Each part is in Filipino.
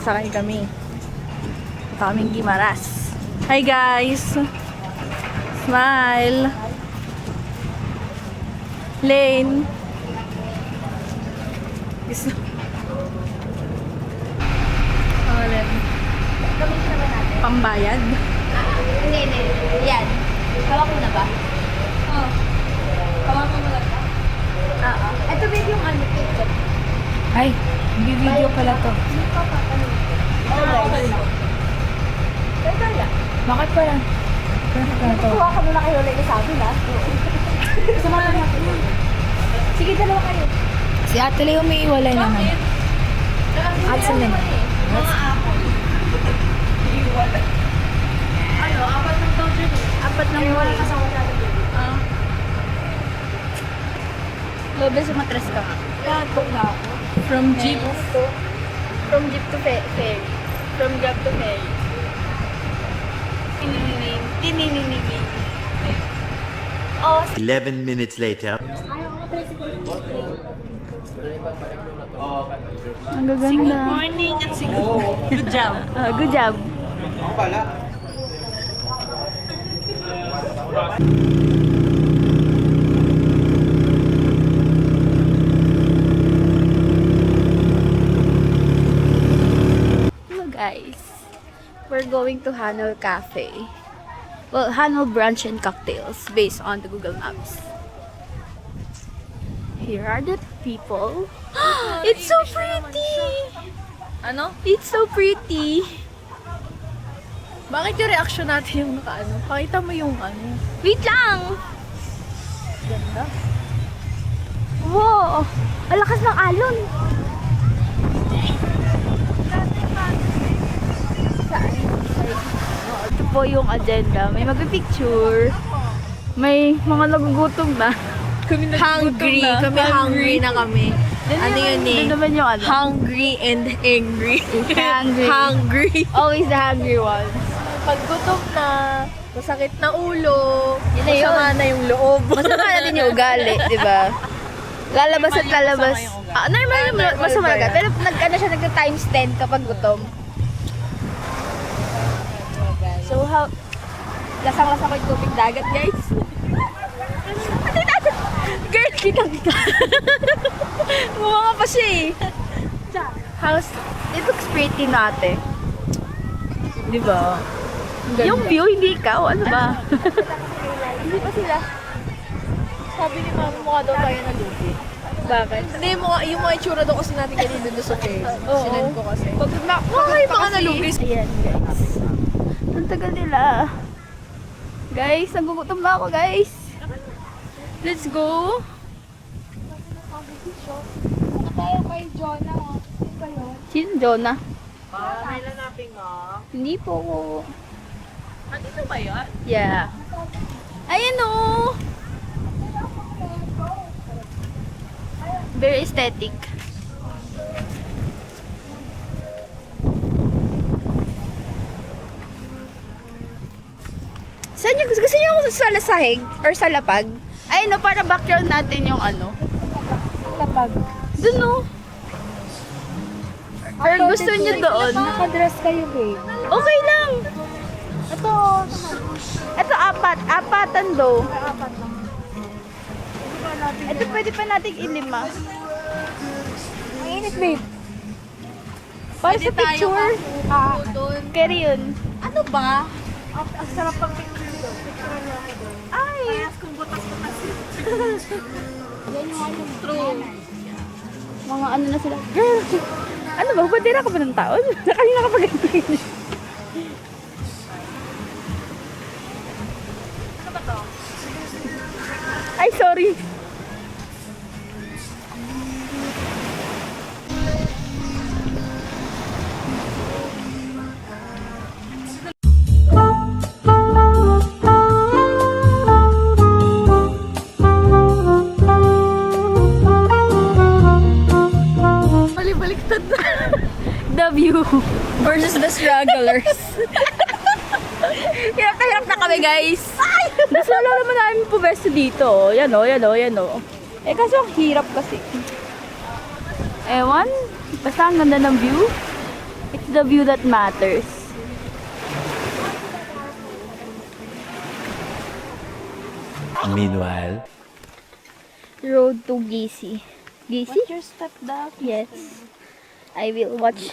sasakay kami. Kaming Gimaras. Hi guys! Smile! Lane! Gusto. Alin? Gamitin naman natin. Pambayad? Hindi. Yan. Hawak mo na ba? Oo. Hawak mo na ba? Oo. Ito babe yung ano, picture. Ay, video pala to. Oh guys. Kaya. Bakit pala? Kuha ka muna kayo ulit sa amin ha. Sama lang natin. Sige, dalawa kayo. Si Ate Leo may iwalay naman. At saan na? Mga apple. Iwalay. Ano, apat ng taon dyan eh. Apat na Iwalay ka sa wala dyan. Lobe sa matras ka. Kato na ako. From jeep. From jeep to ferry. From grab to ferry. Tinininig. Oh, 11 minutes later. Ang gaganda. morning at siguro. Good job. Good job. Hello guys. We're going to Hanol Cafe. Well, Hanol Brunch and Cocktails based on the Google Maps. Here are the people. It's so pretty! Ano? It's so pretty! Bakit yung reaction natin yung nakaano? Pakita mo yung ano. Wait lang! Ganda. Wow! Ang lakas ng alon! Saan? Ito po yung agenda. May magpipicture. May mga nagugutom na. Hungry. Kami hungry na kami. Ano yun eh? Doon naman yung ano. Hungry and angry. Hungry. Hungry. Always the hungry one. Pag gutom na, masakit na ulo, Yun na yun. masama na yung loob. Masama na din yung ugali, di ba? Lalabas at lalabas. Normal yung masama ba na. yan? Pero nagka-times 10 kapag gutom. So how... Lasang-lasa ko yung tubig dagat, guys. Girl, kitang-kita. Mukha pa siya eh. House, it looks pretty natin. Di ba? Yung view, hindi ikaw. Ano ba? Hindi pa sila. Sabi ni Mama, mukha daw tayo na lupi. Bakit? Hindi, yung mga itsura daw kasi natin kanina doon sa face. Oo. Sinend ko kasi. Mukha kayo mga nalupi. Ayan, guys. Ang tagal nila. Guys, nagugutom na ako, guys. Let's go. Ano tayo kay Jonah? Sino ba yun? Sino Jonah? May lanapin nga. Hindi po ko. Dito ba yun? Yeah. Ayan o. Very aesthetic. Saan nyo? Gusto nyo sa lasahig? Or sa lapag? Ay no, para background natin yung ano. Kapag. Doon no. Or gusto nyo doon? Nakadress kayo, babe. Okay lang. Ito. Ito apatan do. Apat lang. Ito pwede pa nating ilima. Ang init, babe. Para sa picture. Doon. Carry yun. Ano ba? Ang sarap pang picture doon. Picture niya ako doon. Ay! Parehas kung butas-butas. Yan yung ano. True. Mga ano na sila. Girl! Ano ba? Bandera ka ba ng taon? Kanina ka pa ganyan. Ano ba to? Ay, sorry. Balik-baliktad na. The view versus the strugglers. Hirap na hirap na kami, guys. Gusto wala naman namin pumesto dito. Yan o, yan o, yan o. Eh, kaso ang hirap kasi. Ewan. Basta ang ganda ng view. It's the view that matters. Meanwhile, Road to Gisi. Gisi? Watch your step, Doc. Yes. I will watch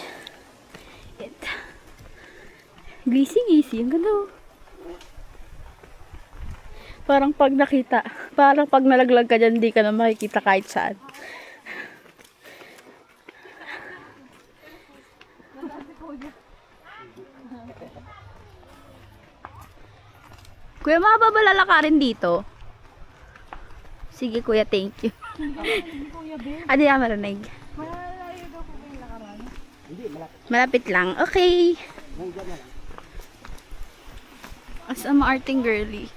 it. Gisi. Ang ganda. Oh. Parang pag nalaglag ka dyan, di ka na makikita kahit saan. Kuya, makapabala ka rin dito. Sige, kuya, thank you. Ano yan, marinig? Malapit lang. Okay. As a maarting girly.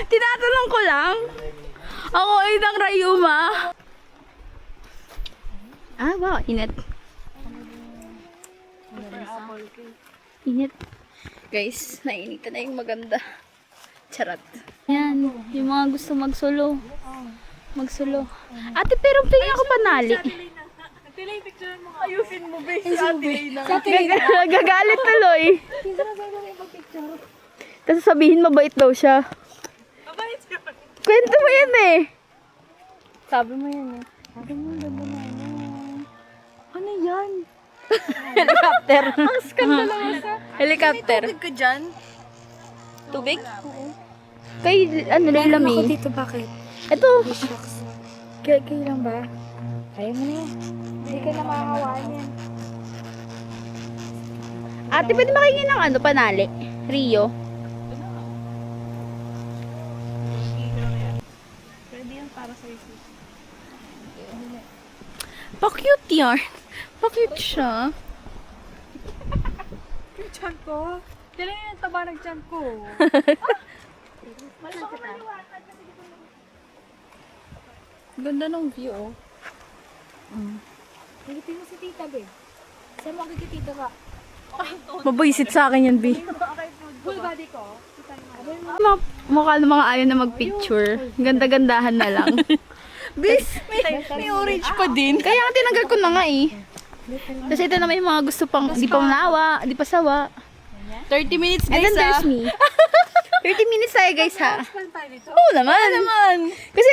Tinatanong ko lang. Ako ay ng Rayuma. Ah, wow. Init. Init. Guys, nainitan na yung maganda. Charot. Yan, yung mga gusto magsulo. Magsulo. Ate, pero pingin ako panali. Ayusin mo, babe. Si Ate Gagalit tuloy. Tapos sabihin mabait daw siya. Mabait siya. Kwento mo yan eh. Sabi mo yan eh. Sabi mo, ganda na ano. Ano yan? Helicopter. Ang skandalo sa. Helicopter. Tubig ka dyan? Tubig? Kay, ano, Lami. dito, bakit? Ito. Shucks. Kayo lang ba? Kaya mo na yan. Hindi ka na makakawaan yan. Ate, pwede makingin ng ano, panali? Rio. Pwede yan para sa isi. Pa-cute yan. Pa-cute siya. Yung tiyan ko. Kailan yung taba ng tiyan ko? Ganda ng view, oh. Higipin mo si tita, babe. Saan mo kikitita ka? Mabuisit sa akin yan, B. Full body ko. Kita mo. Mukha ng mga ayaw na magpicture. Ganda-gandahan na lang. Bis, may orange pa din. Kaya nga tinanggal ko na nga eh. Tapos ito naman yung mga gusto pang, di pa nawa, di pa sawa. 30 minutes, And then there's me. 30 minutes tayo guys ha. Oo naman. Kasi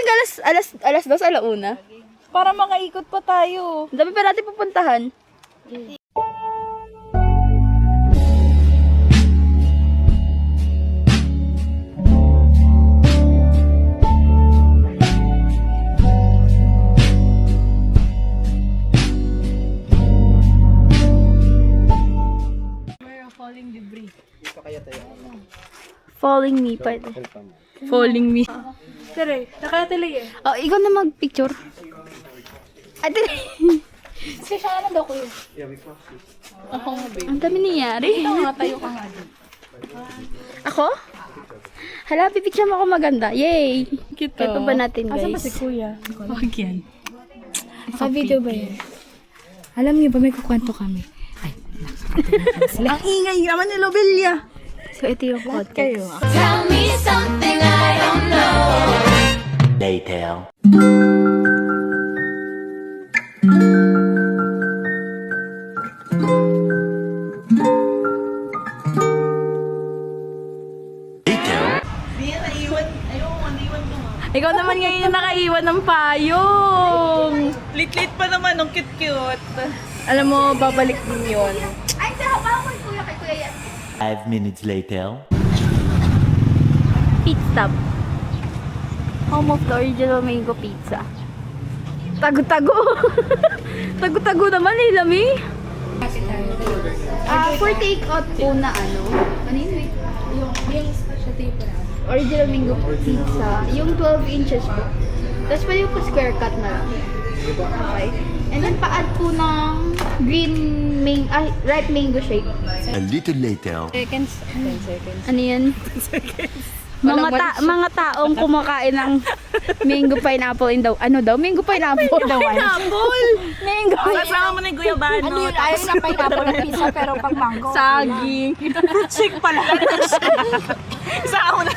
alas 2 alauna. Para makaikot pa tayo. Ang dami pa natin pupuntahan. Falling debris. Falling me pa. Falling me. Tere, nakatali eh. Oh, ikaw na mag-picture. Ate. Kasi siya na daw ko yun. Ako nga, babe. Ang dami nangyari. Tayo ka nga din. Ako? Hala, pipicture mo ako maganda. Yay! Cute. Ito ba natin, guys? Asan ba si kuya? Huwag yan. Naka-video ba yan? Alam niyo ba may kukwento kami? Ay, Ang ingay naman ni Lobelia. So, ito yung podcast. kayo. Tell me something I don't know. later. Ikaw naman ngayon yung nakaiwan ng payong. Lit-lit pa naman, ang cute-cute. Alam mo, babalik din yun. Ay, sa habang kuya kay kuya yan. 5 minutes later. Pit stop. Home of the original mango pizza. Tago-tago. Tago-tago naman eh, Lami. For take out po na ano. Ano yun? Yung specialty pa na. Original mango pizza. Yung 12 inches po. Tapos pwede yung square cut na lang. Okay. And then pa-add po ng ripe mango shake. A little later. Seconds. 10 seconds. Ano yan? Mga taong kumakain ng mango pineapple in daw. Ano daw? Mango pineapple. Pineapple! Mango. Kasama mo na yung guyabano. Ano yun? Ayaw na pineapple na pizza pero pag mango. Saging. Fruit shake pala. Isa ako na.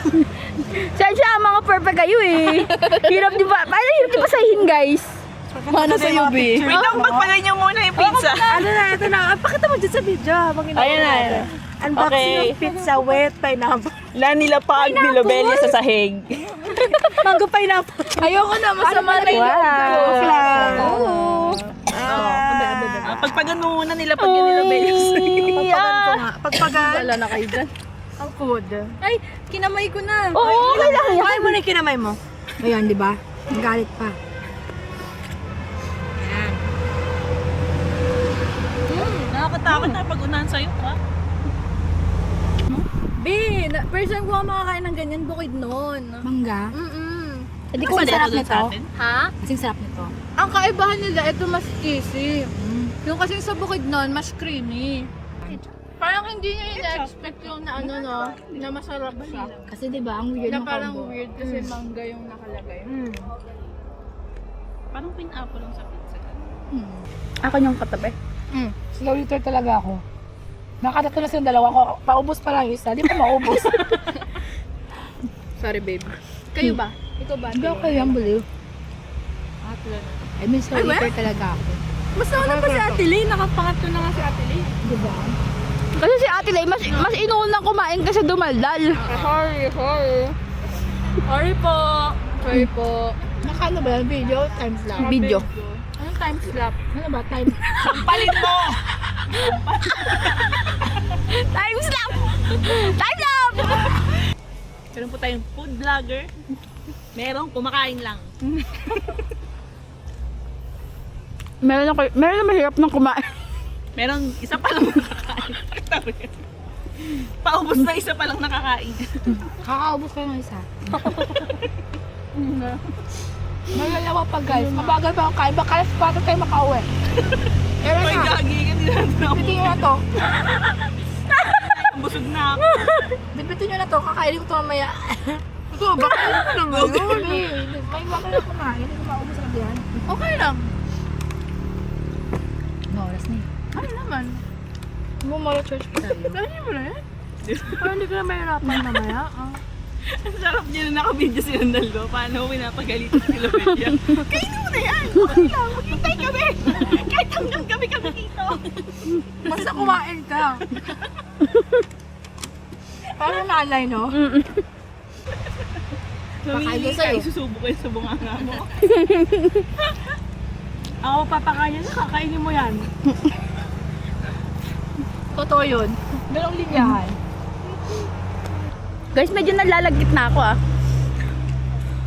Saan siya? Mga perfect kayo eh. Hirap di ba? Paano hirap di ba sahihin guys? Mana sa'yo, B. Wait lang, pagpalay niyo muna yung pizza. Ano na, ito na. Pakita mo dyan sa video habang Ayan na. Unboxing Okay. of pizza, wet pineapple. Na nilapag ni Lobelia sa sahig. Mango pineapple. Ayoko na, masama na yung Wow. Pagpagan mo muna nilapag yun ni Lobelia sa sahig. Pagpagan ko nga. Pagpagan. Wala na kayo dyan. Ang food. Ay, kinamay ko na. Oo, okay lang yan. Kaya mo na yung kinamay mo. Ayan, di ba? Nagalit pa. Nakakatakot na pag-unahan sa'yo, ha? First time ko nga makakain ng ganyan, bukid nun. Mangga. Hindi Ano ba dito dun sa atin? Ha? Kasing sarap nito. Ang kaibahan nila, ito mas cheesy. Yung kasi sa bukid nun, mas creamy. Parang hindi niya ina-expect yung na ano no, na masarap siya. Kasi di ba, ang weird Na ng parang combo. weird kasi mangga yung nakalagay. Parang pineapple lang sa pizza. Ako yung katabi. Slow eater talaga ako. Nakatatlo na silang dalawa ko. Paubos pa lang yung isa. Di pa maubos. Sorry, babe. Kayo ba? Ikaw ba? Hindi ako kaya baliw. I mean, slow eater talaga ako. Mas nauna pa si Ate Lee. Nakapangatlo na nga si Ate Lee. Di ba? Kasi si Ate Lay, mas inuunang kumain kasi dumaldal. Sorry po. Nakano ba yan? Video? Time slap? Video. Anong time slap? Ano ba? Time Palit mo! Time slap! Time slap! Meron po tayong food vlogger. Merong kumakain lang. Meron na mahirap ng kumain. Merong isa pa lang nakakain. Paubos na isa pa lang nakakain. Kakaubos ko ng isa. Malalawa pa guys. Mabagal pa ako kain. Baka alas 4 tayo makauwi. Pero May na. gagi ka nila na Bitin nyo na to. busog na ako. Bitbitin nyo na to. Kakainin ko to mamaya. Ito, baka ano ko naman yun eh. May bakal na kumain. Hindi ko maubos agad yan. Okay lang. No, oras na eh. Ano naman? Bumala church pa tayo. Kaya mo na yan? Parang hindi ko na mahirapan mamaya. Ang sarap niya na nakabidyo si Randaldo. Paano pinapagalitan si Lobelia? Kainin mo na yan! Okay lang, maghintay kami! Kahit hanggang kami dito! Basta kumain ka. Parang nanay, no? Mamili ka, isusubo kayo sa bunganga mo. Ako papakain na, kakainin mo yan. Totoo yun. Dalawang linyahan. Guys, medyo nalalagkit na ako ah.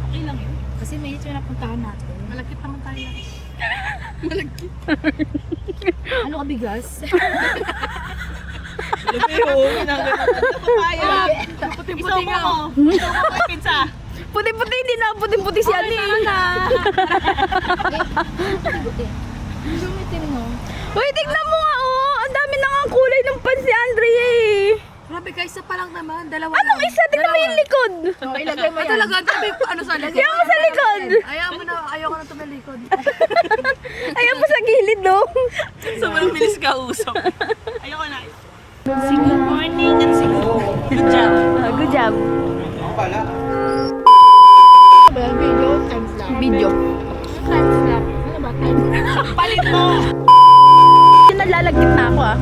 Okay lang yun. Kasi may ito yung napuntahan natin. Malagkit naman tayo. Ano ka bigas? Lobelia, ginagawa. Papaya! Isaw mo mo! Isaw mo mo pizza! Puti-puti, hindi na puti-puti si Ani. Sumitin mo. Uy, tignan mo nga oh. Ang dami na nga ang kulay ng pan si Andrea eh. Grabe guys, isa pa lang naman. Dalawa Anong isa? Tignan mo yung likod. So, ilagay mo yan. Talaga, tabi ano sa lagay. Yan mo sa likod. Ayaw ko na tumalikod. Ayan mo sa gilid no. Sobrang bilis ka usap. Ayoko na. Good morning and good job. Good job. Video, time slap. Video. Time slap. Ano ba? Time slap. Palit mo! Nalalagkit na ako ah.